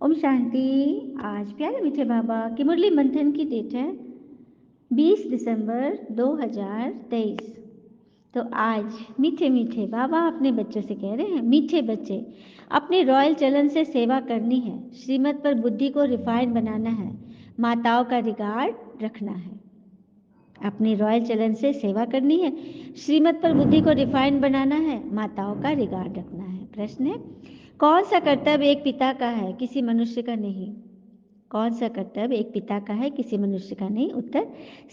ओम शांति। आज प्यारे मीठे बाबा की मुरली मंथन की डेट है 20 दिसंबर 2023। तो आज मीठे मीठे बाबा अपने बच्चों से कह रहे हैं, मीठे बच्चे, अपने रॉयल चलन से सेवा करनी है, श्रीमत पर बुद्धि को रिफाइन बनाना है, माताओं का रिगार्ड रखना है। अपने रॉयल चलन से सेवा करनी है, श्रीमत पर बुद्धि को रिफाइन बनाना है, माताओं का रिगार्ड रखना है। प्रश्न है, कौन सा कर्तव्य एक पिता का है, किसी मनुष्य का नहीं? कौन सा कर्तव्य एक पिता का है, किसी मनुष्य का नहीं? उत्तर,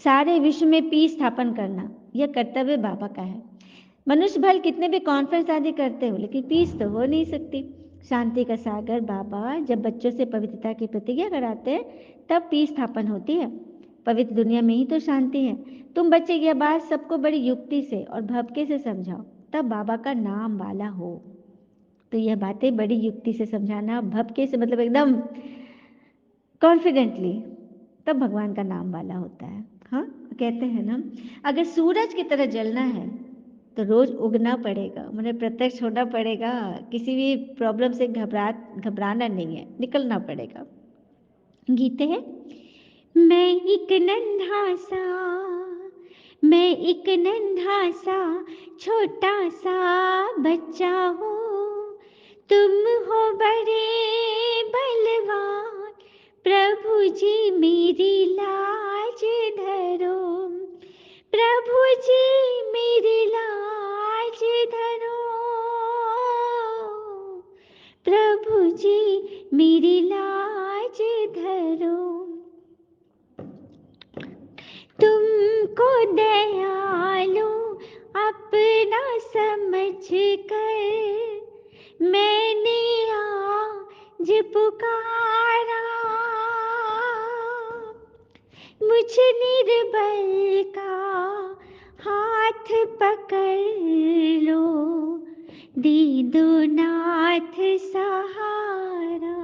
सारे विश्व में पीस स्थापन करना। यह कर्तव्य बाबा का है। मनुष्य भल कितने भी कॉन्फ्रेंस आदि करते हो, लेकिन पीस तो हो नहीं सकती। शांति का सागर बाबा जब बच्चों से पवित्रता की प्रतिज्ञा कराते हैं, तब पीस स्थापन होती है। पवित्र दुनिया में ही तो शांति है। तुम बच्चे यह बात सबको बड़ी युक्ति से और भवके से समझाओ, तब बाबा का नाम वाला हो। तो यह बातें बड़ी युक्ति से समझाना, भवके से मतलब एकदम कॉन्फिडेंटली, तब भगवान का नाम वाला होता है। हाँ, कहते हैं ना, अगर सूरज की तरह जलना है तो रोज उगना पड़ेगा, मतलब प्रत्यक्ष होना पड़ेगा। किसी भी प्रॉब्लम से घबराना नहीं है, निकलना पड़ेगा। गीते हैं, मैं एक नन्हा सा, मैं एक नन्हा सा छोटा सा बच्चा हूँ, तुम हो बड़े बलवान, प्रभु जी मेरी लाज धरो, प्रभु जी मेरी लाज धरो, प्रभु जी मेरी लाज धरो। तुमको दयालु अपना समझ कर मैंने आज पुकारा, मुझ निर्बल का हाथ पकड़ लो, दे दो नाथ सहारा।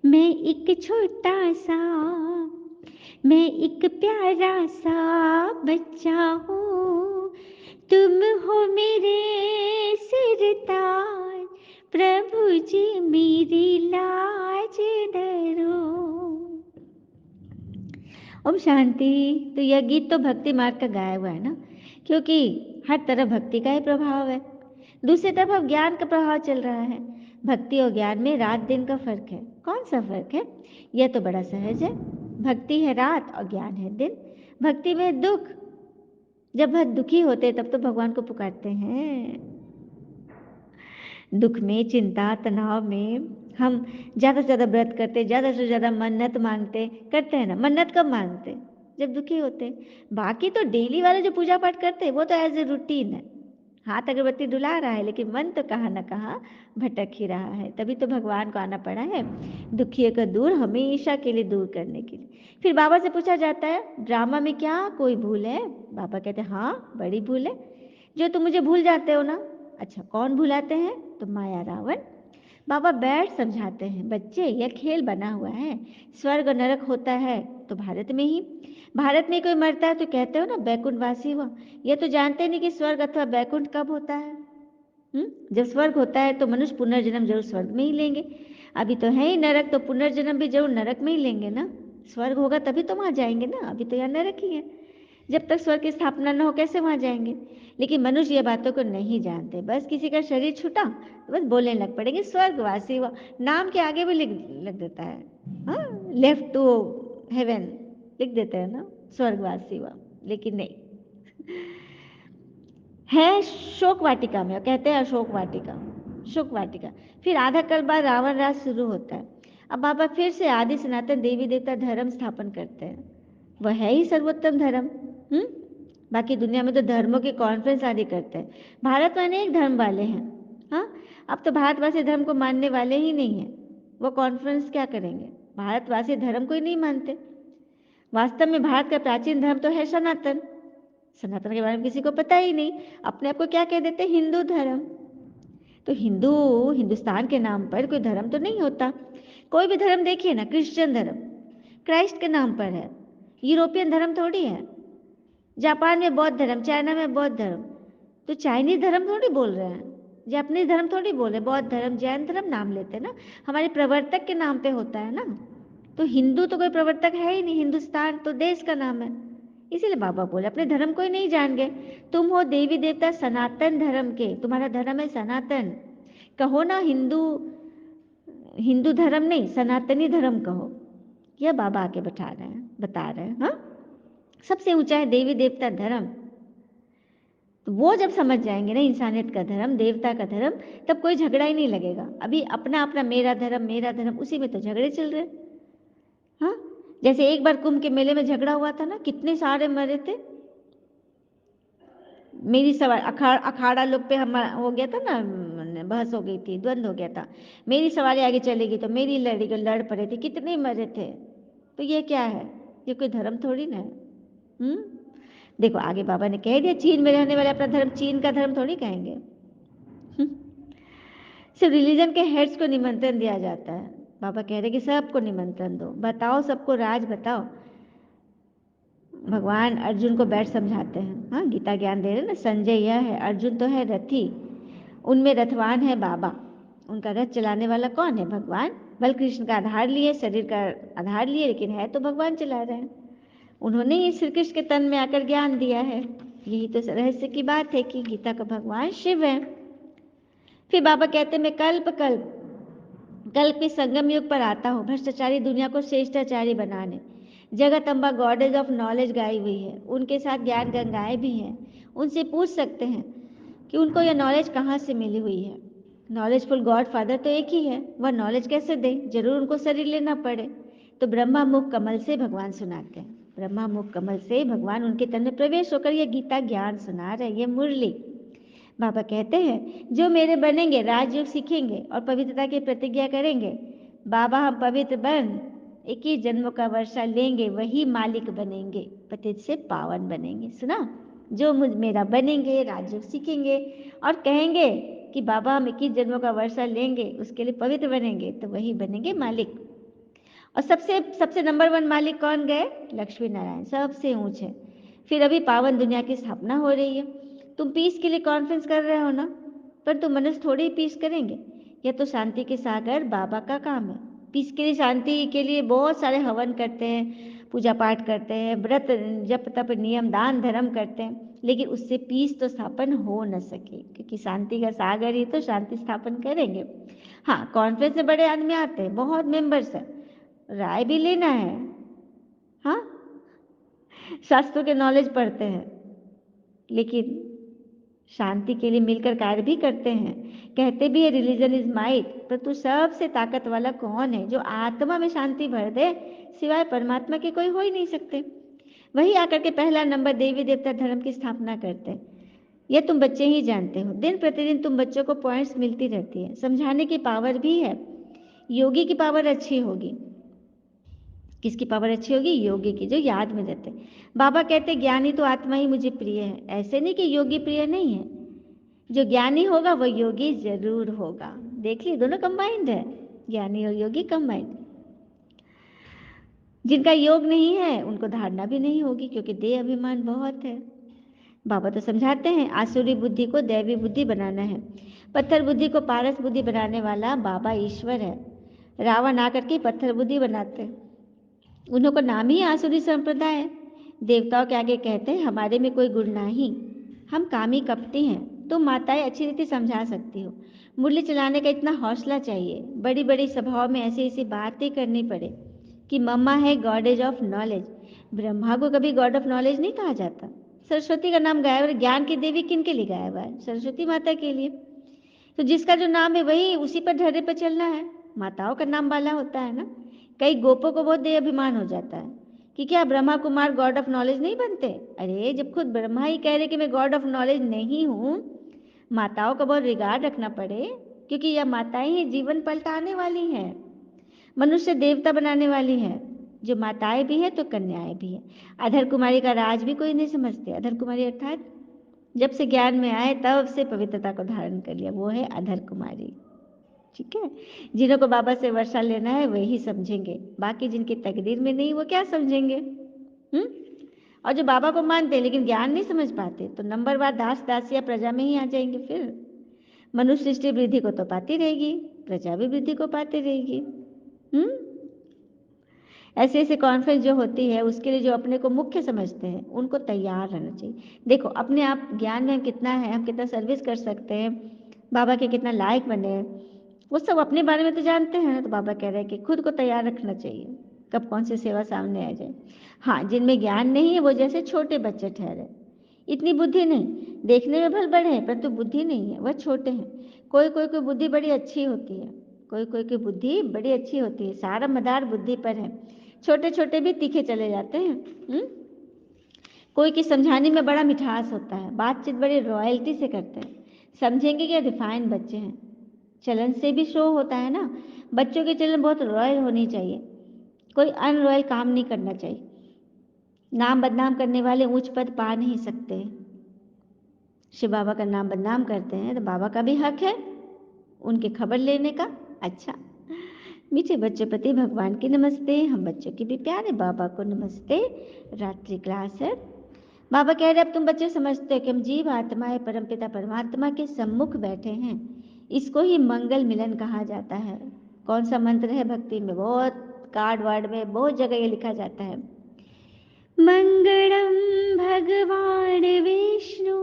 मैं एक छोटा सा, मैं एक प्यारा सा बच्चा हूँ, तुम हो मेरे सिरताज, प्रभु जी मेरी लाज धरो। ओम शांति। तो यह गीत तो भक्ति मार्ग का गाया हुआ है ना, क्योंकि हर तरफ भक्ति का ही प्रभाव है। दूसरी तरफ अब ज्ञान का प्रभाव चल रहा है। भक्ति और ज्ञान में रात दिन का फर्क है। कौन सा फर्क है? यह तो बड़ा सहज है। भक्ति है रात और ज्ञान है दिन। भक्ति में दुख, जब बहुत दुखी होते तब तो भगवान को पुकारते हैं। दुख में, चिंता, तनाव में हम ज़्यादा से ज़्यादा व्रत करते, ज़्यादा से ज़्यादा मन्नत मांगते, करते हैं ना। मन्नत कब मांगते? जब दुखी होते। बाकी तो डेली वाले जो पूजा पाठ करते हैं वो तो एज ए रूटीन है, हाथ अगरबत्ती डुला रहा है, लेकिन मन तो कहाँ न कहाँ भटक ही रहा है। तभी तो भगवान को आना पड़ा है, दुखियों का दूर हमेशा के लिए दूर करने के लिए। फिर बाबा से पूछा जाता है, ड्रामा में क्या कोई भूल है? बाबा कहते हैं, हाँ बड़ी भूल है, जो तुम मुझे भूल जाते हो ना। अच्छा, कौन भुलाते हैं? तो माया रावण। बाबा बैठ समझाते हैं, बच्चे यह खेल बना हुआ है, स्वर्ग और नरक होता है तो भारत में ही। भारत में कोई मरता है तो कहते हो ना बैकुंठवासी हुआ। यह तो जानते नहीं कि स्वर्ग अथवा बैकुंठ कब होता है। जब स्वर्ग होता है तो मनुष्य पुनर्जन्म जरूर स्वर्ग में ही लेंगे। अभी तो है ही नरक, तो पुनर्जन्म भी जरूर नरक में ही लेंगे ना। स्वर्ग होगा तभी तो वहां जाएंगे ना, अभी तो यहाँ नरक ही है। जब तक स्वर्ग की स्थापना न हो कैसे वहां जाएंगे? लेकिन मनुष्य ये बातों को नहीं जानते। बस किसी का शरीर छूटा तो बस बोलने लग पड़ेंगे स्वर्गवासी हुआ। नाम के आगे भी लिख देता है, हाँ, लेफ्ट टू हेवन लिख देते हैं ना, स्वर्गवासी हुआ। लेकिन नहीं है, शोक वाटिका में कहते हैं, अशोक वाटिका, शोक वाटिका। फिर आधा कल बाद रावण राज शुरू होता है। अब बाबा फिर से आदि सनातन देवी देवता धर्म स्थापन करते हैं। वह है ही सर्वोत्तम धर्म। बाकी दुनिया में तो धर्मों की कॉन्फ्रेंस आदि करते हैं। भारत में अनेक धर्म वाले हैं। हाँ, अब तो भारतवासी धर्म को मानने वाले ही नहीं है, वो कॉन्फ्रेंस क्या करेंगे? भारतवासी धर्म को ही नहीं मानते। वास्तव में भारत का प्राचीन धर्म तो है सनातन। सनातन के बारे में किसी को पता ही नहीं, अपने आप को क्या कह देते? हिंदू धर्म। तो हिंदू, हिंदुस्तान के नाम पर कोई धर्म तो नहीं होता। कोई भी धर्म देखिए ना, क्रिश्चियन धर्म क्राइस्ट के नाम पर है, यूरोपियन धर्म थोड़ी है। जापान में बौद्ध धर्म, चाइना में बौद्ध धर्म, तो चाइनीज धर्म थोड़ी बोल रहे हैं। ये अपने धर्म थोड़ी बोले, बौद्ध धर्म, जैन धर्म नाम लेते ना, हमारे प्रवर्तक के नाम पे होता है ना। तो हिंदू तो कोई प्रवर्तक है ही नहीं, हिंदुस्तान तो देश का नाम है। इसीलिए बाबा बोले अपने धर्म को ही नहीं जान गए। तुम हो देवी देवता सनातन धर्म के, तुम्हारा धर्म है सनातन। कहो ना हिंदू, हिंदू धर्म नहीं, सनातनी धर्म कहो। यह बाबा आके बैठा रहे हैं, बता रहे हैं। हाँ, सबसे ऊंचा है देवी देवता धर्म। तो वो जब समझ जाएंगे ना इंसानियत का धर्म, देवता का धर्म, तब कोई झगड़ा ही नहीं लगेगा। अभी अपना अपना मेरा धर्म, उसी में तो झगड़े चल रहे। हाँ, जैसे एक बार कुंभ के मेले में झगड़ा हुआ था ना, कितने सारे मरे थे। मेरी सवारी अखाड़ा लोग पे हम हो गया था ना, बहस हो गई थी, द्वंद हो गया था। मेरी सवारी आगे चलेगी तो मेरी लड़ पड़े थे, कितने मरे थे। तो ये क्या है, ये कोई धर्म थोड़ी ना है। देखो आगे बाबा ने कह दिया, चीन में रहने वाले अपना धर्म चीन का धर्म थोड़ी कहेंगे। सिर्फ रिलीजन के हेड्स को निमंत्रण दिया जाता है। बाबा कह रहे कि सबको निमंत्रण दो, बताओ सबको राज बताओ। भगवान अर्जुन को बैठ समझाते हैं। हाँ, गीता ज्ञान दे रहे ना, संजय यह है, अर्जुन तो है रथी, उनमें रथवान है बाबा। उनका रथ चलाने वाला कौन है, भगवान। बल कृष्ण का आधार लिए, शरीर का आधार लिए, लेकिन है तो भगवान चला रहे हैं। उन्होंने ही श्री कृष्ण के तन में आकर ज्ञान दिया है। यही तो रहस्य की बात है कि गीता का भगवान शिव है। फिर बाबा कहते हैं मैं कल्प के संगम युग पर आता हूँ, भ्रष्टाचारी दुनिया को श्रेष्ठाचारी बनाने। जगत अम्बा गॉडेज ऑफ नॉलेज गाई हुई है, उनके साथ ज्ञान गंगाएं भी हैं। उनसे पूछ सकते हैं कि उनको यह नॉलेज कहाँ से मिली हुई है। नॉलेजफुल गॉड फादर तो एक ही है, वह नॉलेज कैसे दे, जरूर उनको शरीर लेना पड़े। तो ब्रह्मा मुख कमल से भगवान सुनाते हैं। ब्रह्मा मुख कमल से भगवान उनके तन में प्रवेश होकर यह गीता ज्ञान सुना रहे, ये मुरली। बाबा कहते हैं जो मेरे बनेंगे, राजयोग सीखेंगे और पवित्रता की प्रतिज्ञा करेंगे, बाबा हम पवित्र बन 21 जन्मों का वर्षा लेंगे, वही मालिक बनेंगे, पतित से पावन बनेंगे। सुना, जो मुझ मेरा बनेंगे, राजयोग सीखेंगे और कहेंगे कि बाबा हम 21 जन्मों का वर्षा लेंगे, उसके लिए पवित्र बनेंगे, तो वही बनेंगे मालिक। और सबसे सबसे नंबर 1 मालिक कौन गए, लक्ष्मी नारायण, सबसे ऊंचे। फिर अभी पावन दुनिया की स्थापना हो रही है। तुम पीस के लिए कॉन्फ्रेंस कर रहे हो ना, पर तुम मनुष्य थोड़ी ही पीस करेंगे। यह तो शांति के सागर बाबा का काम है। पीस के लिए, शांति के लिए बहुत सारे हवन करते हैं, पूजा पाठ करते हैं, व्रत जप तप नियम दान धर्म करते हैं, लेकिन उससे पीस तो स्थापन हो न सके, क्योंकि शांति का सागर ही तो शांति स्थापन करेंगे। हाँ, कॉन्फ्रेंस में बड़े आदमी आते हैं, बहुत मेंबर्स हैं, राय भी लेना है। हाँ, शास्त्रों के नॉलेज पढ़ते हैं, लेकिन शांति के लिए मिलकर कार्य भी करते हैं। कहते भी है रिलीजन इज माइट, पर तू सबसे ताकत वाला कौन है जो आत्मा में शांति भर दे, सिवाय परमात्मा के कोई हो ही नहीं सकते। वही आकर के पहला नंबर देवी देवता धर्म की स्थापना करते हैं। यह तुम बच्चे ही जानते हो, दिन प्रतिदिन तुम बच्चों को पॉइंट्स मिलती रहती है, समझाने की पावर भी है। योगी की पावर अच्छी होगी। किसकी पावर अच्छी होगी, योगी की, जो याद में रहते। बाबा कहते ज्ञानी तो आत्मा ही मुझे प्रिय है, ऐसे नहीं कि योगी प्रिय नहीं है। जो ज्ञानी होगा वह योगी जरूर होगा। देख ली, दोनों कंबाइंड है, ज्ञानी और योगी कंबाइंड। जिनका योग नहीं है उनको धारणा भी नहीं होगी, क्योंकि देह अभिमान बहुत है। बाबा तो समझाते हैं आसुरी बुद्धि को दैवी बुद्धि बनाना है, पत्थर बुद्धि को पारस बुद्धि बनाने वाला बाबा ईश्वर है। रावण आकर के पत्थर बुद्धि बनाते हैं, उन्हों को नाम ही आसुरी संप्रदाय है। देवताओं के आगे कहते हैं हमारे में कोई गुण नहीं, हम कामी कपटी हैं। तुम माताएं अच्छी रीति समझा सकती हो, मुरली चलाने का इतना हौसला चाहिए, बड़ी बड़ी सभाओं में ऐसी ऐसी बातें करनी पड़े कि मम्मा है गॉडेज ऑफ नॉलेज। ब्रह्मा को कभी गॉड ऑफ नॉलेज नहीं कहा जाता। सरस्वती का नाम गाया हुआ है, ज्ञान की देवी किन के लिए गाया हुआ है, सरस्वती माता के लिए। तो जिसका जो नाम है वही उसी पर ढर्रे पर चलना है। माताओं का नाम वाला होता है ना। कई गोपों को बहुत देह अभिमान हो जाता है कि क्या Brahma Kumar God of knowledge नहीं बनते। अरे जब खुद ब्रह्मा ही कह रहे कि मैं गॉड ऑफ नॉलेज नहीं हूँ, माताओं का बहुत रिगार्ड रखना पड़े, क्योंकि यह माताएं ही जीवन पलटाने वाली हैं, मनुष्य देवता बनाने वाली हैं। जो माताएं भी है तो कन्याएं भी है। अधर कुमारी का राज भी कोई नहीं समझते। अधर कुमारी अर्थात जब से ज्ञान में आए तब से पवित्रता को धारण कर लिया, वो है अधर कुमारी। ठीक है, जिन्हों को बाबा से वर्षा लेना है वही समझेंगे, बाकी जिनकी तकदीर में नहीं वो क्या समझेंगे। और जो बाबा को मानते हैं लेकिन ज्ञान नहीं समझ पाते, तो नंबरवार दास दासिया प्रजा में ही आ जाएंगे। फिर मनुष्य सृष्टि वृद्धि को तो पाती रहेगी, प्रजा भी वृद्धि को पाती रहेगी। ऐसे ऐसे कॉन्फ्रेंस जो होती है उसके लिए जो अपने को मुख्य समझते हैं उनको तैयार रहना चाहिए। देखो अपने आप ज्ञान में कितना है, हम कितना सर्विस कर सकते हैं, बाबा के कितना लायक बने हैं, वो सब अपने बारे में तो जानते हैं ना। तो बाबा कह रहे हैं कि खुद को तैयार रखना चाहिए, कब कौन सी सेवा सामने आ जाए। हाँ, जिनमें ज्ञान नहीं है वो जैसे छोटे बच्चे ठहरे, इतनी बुद्धि नहीं, देखने में भल बड़े हैं परंतु बुद्धि नहीं है, वह छोटे हैं। कोई कोई की बुद्धि बड़ी अच्छी होती है, कोई कोई की बुद्धि बड़ी अच्छी होती है, सारा मदार बुद्धि पर है, छोटे छोटे भी तीखे चले जाते हैं। कोई की समझाने में बड़ा मिठास होता है, बातचीत बड़ी रॉयल्टी से करते हैं, समझेंगे कि रिफाइंड बच्चे हैं। चलन से भी शो होता है ना, बच्चों के चलन बहुत रॉयल होनी चाहिए, कोई अनरॉयल काम नहीं करना चाहिए। नाम बदनाम करने वाले ऊंच पद पा नहीं सकते। शिव बाबा का नाम बदनाम करते हैं तो बाबा का भी हक है उनके खबर लेने का। अच्छा, मीठे बच्चों प्रति भगवान की नमस्ते, हम बच्चों के भी प्यारे बाबा को नमस्ते। रात्रि क्लास है। बाबा कह रहे अब तुम बच्चे समझते हो कि हम जीव आत्माएं परमपिता परमात्मा के सम्मुख बैठे हैं, इसको ही मंगल मिलन कहा जाता है। कौन सा मंत्र है भक्ति में, बहुत कार्ड वार्ड में बहुत जगह ये लिखा जाता है, मंगलम भगवान विष्णु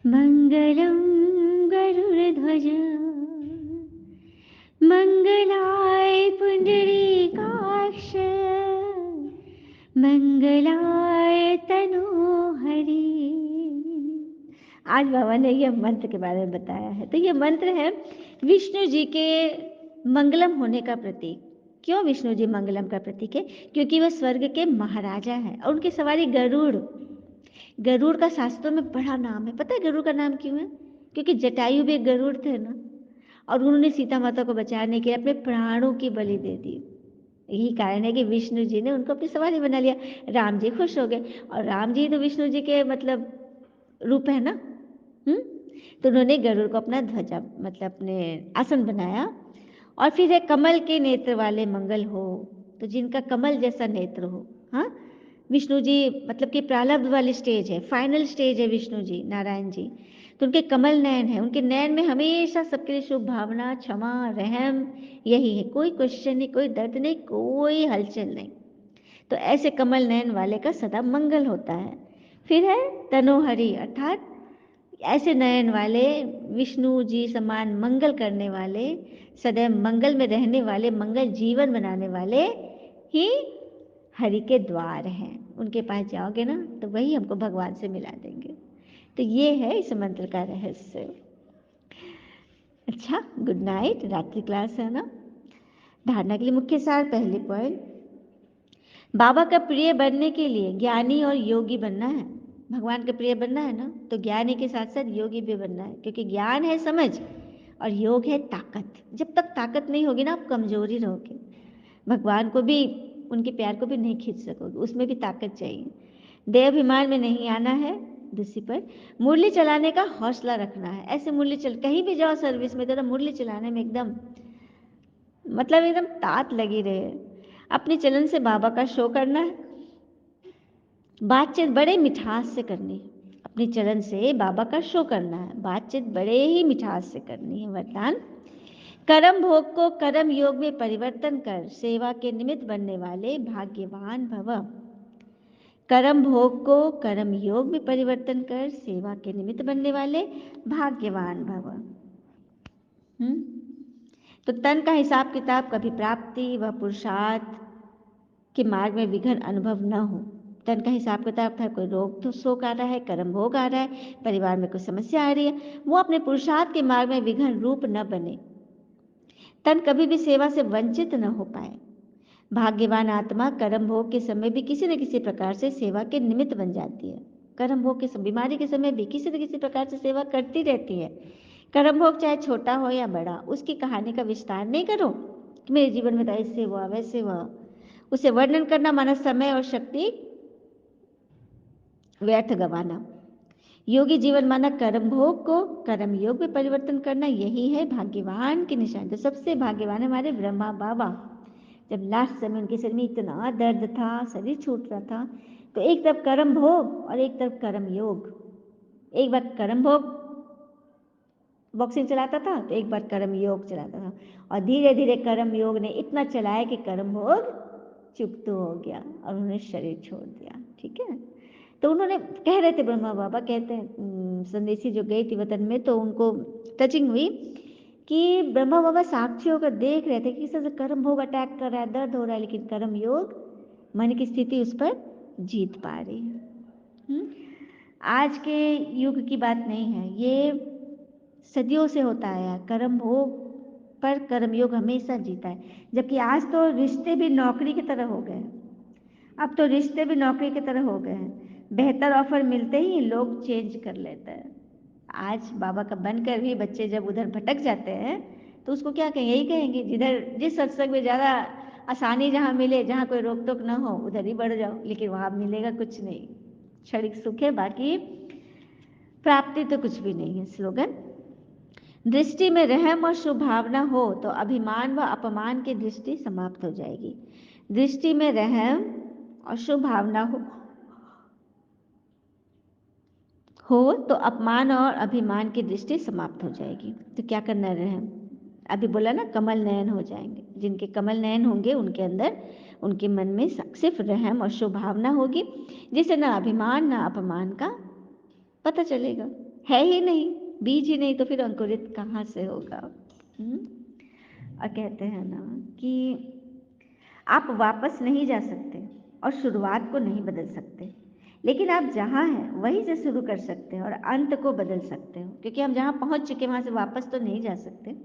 मंगलम गरुड़ध्वज मंगलाय पुंडरीकाक्ष मंगलाय तनोहरि। आज बाबा ने यह मंत्र के बारे में बताया है। तो यह मंत्र है विष्णु जी के मंगलम होने का प्रतीक। क्यों विष्णु जी मंगलम का प्रतीक है? क्योंकि वह स्वर्ग के महाराजा हैं और उनकी सवारी गरुड़। गरुड़ का शास्त्रों में बड़ा नाम है। पता है गरुड़ का नाम क्यों है? क्योंकि जटायु भी एक गरुड़ थे ना, और उन्होंने सीता माता को बचाने के लिए अपने प्राणों की बलि दे दी। यही कारण है कि विष्णु जी ने उनको अपनी सवारी बना लिया। राम जी खुश हो गए, और राम जी तो विष्णु जी के मतलब रूप है ना। तो उन्होंने गरुड़ को अपना ध्वजा मतलब अपने आसन बनाया। और फिर है कमल के नेत्र वाले मंगल हो, तो जिनका कमल जैसा नेत्र हो। हाँ, विष्णु जी मतलब कि प्रारब्ध वाली स्टेज है, फाइनल स्टेज है विष्णु जी, नारायण जी। तो उनके कमल नयन है, उनके नयन में हमेशा सबके लिए शुभ भावना, क्षमा, रहम यही है। कोई क्वेश्चन नहीं, कोई दर्द नहीं, कोई हलचल नहीं। तो ऐसे कमल नयन वाले का सदा मंगल होता है। फिर है तनोहरि, अर्थात ऐसे नयन वाले विष्णु जी समान मंगल करने वाले, सदैव मंगल में रहने वाले, मंगल जीवन बनाने वाले ही हरि के द्वार हैं। उनके पास जाओगे ना तो वही हमको भगवान से मिला देंगे। तो ये है इस मंत्र का रहस्य। अच्छा, गुड नाइट। रात्रि क्लास है ना। धारणा के लिए मुख्य सार, पहले पॉइंट, बाबा का प्रिय बनने के लिए ज्ञानी और योगी बनना है। भगवान का प्रिय बनना है ना, तो ज्ञानी के साथ साथ योगी भी बनना है, क्योंकि ज्ञान है समझ और योग है ताकत। जब तक ताकत नहीं होगी ना, आप कमजोरी रहोगे, भगवान को भी, उनके प्यार को भी नहीं खींच सकोगे, उसमें भी ताकत चाहिए। देहाभिमान में नहीं आना है। दूसरी पर मुरली चलाने का हौसला रखना है। ऐसे मुरली चल, कहीं भी जाओ सर्विस में तो मुरली चलाने में एकदम मतलब एकदम तात लगी रहे। अपने चलन से बाबा का शो करना है, बातचीत बड़े मिठास से करनी है। अपने चलन से बाबा का शो करना है, बातचीत बड़े ही मिठास से करनी है। वरदान, कर्म भोग को कर्म योग में परिवर्तन कर सेवा के निमित्त बनने वाले भाग्यवान भव। कर्म भोग को कर्म योग में परिवर्तन कर सेवा के निमित्त बनने वाले भाग्यवान भव। तो तन का हिसाब किताब कभी प्राप्ति व पुरुषार्थ के मार्ग में विघ्न अनुभव न हो। तन का हिसाब किताब था, कोई रोग तो शोक आ रहा है, कर्म भोग आ रहा है, परिवार में कोई समस्या आ रही है, वो अपने पुरुषार्थ के मार्ग में विघ्न रूप न बने। तन कभी भी सेवा से वंचित न हो पाए। भाग्यवान आत्मा कर्म भोग के समय भी किसी न किसी प्रकार से सेवा के निमित्त बन जाती है। कर्म भोग के बीमारी के समय भी किसी न किसी प्रकार से सेवा करती रहती है। कर्म भोग चाहे छोटा हो या बड़ा, उसकी कहानी का विस्तार नहीं करो कि मेरे जीवन में तो ऐसे हुआ वैसे हुआ। उसे वर्णन करना माना समय और शक्ति व्यर्थ गवाना। योगी जीवन माना कर्म भोग को कर्म योग में परिवर्तन करना, यही है भाग्यवान की निशानी। तो सबसे भाग्यवान हमारे ब्रह्मा बाबा। जब लास्ट समय उनके शरीर में इतना दर्द था, शरीर छूट रहा था, तो एक तरफ कर्म भोग और एक तरफ कर्म योग। एक बार कर्म भोग बॉक्सिंग चलाता था तो एक बार कर्म योग चलाता था, और धीरे धीरे कर्म योग ने इतना चलाया कि कर्म योग चुप हो गया और उन्होंने शरीर छोड़ दिया। ठीक है, तो उन्होंने कह रहे थे, ब्रह्मा बाबा कहते हैं, संदेशी जो गई थी वतन में, तो उनको टचिंग हुई कि ब्रह्मा बाबा साक्षी होकर देख रहे थे कि इस कर्म भोग अटैक कर रहा है, दर्द हो रहा है, लेकिन कर्म योग मन की स्थिति उस पर जीत पा रही है। आज के युग की बात नहीं है, ये सदियों से होता आया। कर्म भोग पर कर्मयोग हमेशा जीता है, जबकि आज तो रिश्ते भी नौकरी की तरह हो गए। अब तो रिश्ते भी नौकरी की तरह हो गए हैं, बेहतर ऑफर मिलते ही लोग चेंज कर लेते हैं। आज बाबा का बनकर भी बच्चे जब उधर भटक जाते हैं तो उसको क्या कहेंगे, यही कहेंगे जिधर जिस सत्संग में ज़्यादा आसानी जहाँ मिले, जहाँ कोई रोक टोक ना हो, उधर ही बढ़ जाओ, लेकिन वहाँ मिलेगा कुछ नहीं, क्षणिक सुख है, बाकी प्राप्ति तो कुछ भी नहीं है। स्लोगन, दृष्टि में रहम और शुभ भावना हो तो अभिमान व अपमान की दृष्टि समाप्त हो जाएगी। दृष्टि में रहम और शुभ भावना हो तो अपमान और अभिमान की दृष्टि समाप्त हो जाएगी। तो क्या करना है, रहम, अभी बोला ना, कमल नयन हो जाएंगे। जिनके कमल नयन होंगे उनके अंदर, उनके मन में सिर्फ रहम और शुभ भावना होगी, जिससे ना अभिमान ना अपमान का पता चलेगा। है ही नहीं, बीज ही नहीं, तो फिर अंकुरित कहाँ से होगा। और कहते हैं ना कि आप वापस नहीं जा सकते और शुरुआत को नहीं बदल सकते, लेकिन आप जहाँ हैं वहीं से शुरू कर सकते हैं और अंत को बदल सकते हो, क्योंकि हम जहाँ पहुँच चुके वहाँ से वापस तो नहीं जा सकते,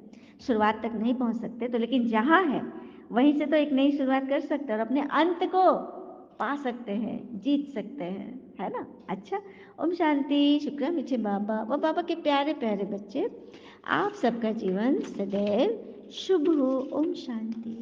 शुरुआत तक नहीं पहुँच सकते, तो लेकिन जहाँ है वहीं से तो एक नई शुरुआत कर सकते हैं और अपने अंत को पा सकते हैं, जीत सकते हैं, है ना। अच्छा, ओम शांति। शुक्र मीठे बाबा व बाबा के प्यारे प्यारे बच्चे, आप सबका जीवन सदैव शुभ हो। ओम शांति।